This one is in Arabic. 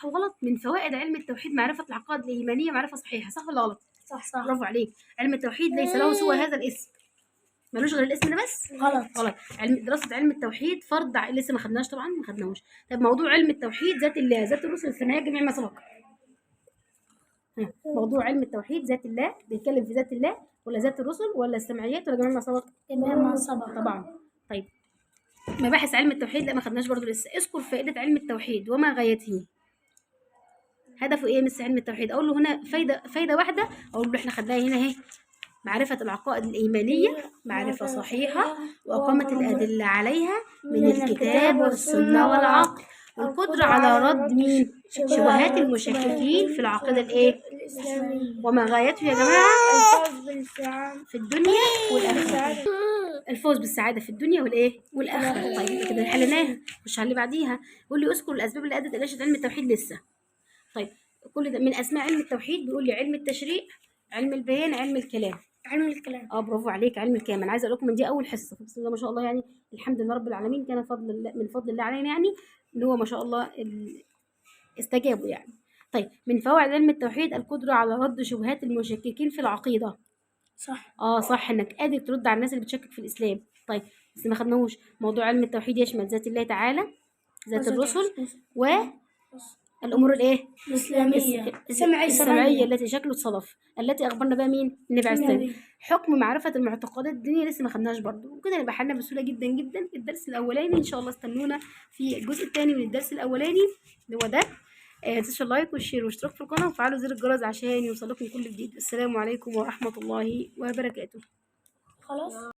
او غلط؟ من فوائد علم التوحيد معرفه العقائد الايمانيه معرفه صحيحه، صح ولا غلط؟ صح. برافو عليك. علم التوحيد ليس له سوى هذا الاسم، ملوش غير الاسم ده بس. غلط. دراسه علم التوحيد فرض لسه ما خدناش طبعا، ما خدناهوش. طب موضوع علم التوحيد ذات الله، ذات الرسل السمعيه جميع ما سبق. موضوع علم التوحيد ذات الله، بيتكلم في ذات الله ولا ذات الرسل ولا السمعيات ولا جميع ما سبق؟ جميع ما سبق طبعا. طيب مباحث علم التوحيد، لا ما خدناش برضو لسه. اذكر فائده علم التوحيد وما غايته. هدفه ايه مس علم التوحيد؟ اقول له هنا فايده واحده، اقول له احنا خدناها هنا اهي: معرفة العقائد الإيمانية معرفة صحيحة، وإقامة الأدلة عليها من الكتاب والسنة والعقل، والقدرة على رد مين؟ شبهات المشككين في العقيدة الإيه؟ وما غايته يا جماعة؟ في الدنيا والآخرة. الفوز بالسعادة في الدنيا والإيه؟ والآخرة. طيب كده حليناها، مش على اللي بعديها. يقول لي اذكر الأسباب اللي أدت إلى نشأة علم التوحيد. لسه. طيب كل ده من أسماء علم التوحيد. بيقول لي علم التشريع، علم البيان، علم الكلام. علم الكلام. برافو عليك، علم الكلام. انا عايزه اقول لكم ان دي اول حصه، بسم الله ما شاء الله، يعني الحمد لله رب العالمين، كان فضل الله من فضل الله علينا، يعني ان هو ما شاء الله استجابوا يعني. طيب من فوائد علم التوحيد القدره على رد شبهات المشككين في العقيده. صح. صح، انك قادر ترد على الناس اللي بتشكك في الاسلام. طيب بس ما خدناهوش. موضوع علم التوحيد يشمل ذات الله تعالى، ذات الرسل، و الامور الايه؟ السمعيه التي شكله اتصرف، التي اخبرنا بها مين؟ النبي عليه السلام. حكم معرفه المعتقدات الدينيه لسه ما خدناهاش برضو، وكده نبقى حلنا بسهوله جدا جدا الدرس الاولاني. ان شاء الله استنونا في الجزء الثاني من الدرس الاولاني اللي هو ده. تنسوا اللايك والشير والاشتراك في القناه وفعلوا زر الجرس عشان يوصلكم كل جديد. السلام عليكم ورحمه الله وبركاته. خلاص.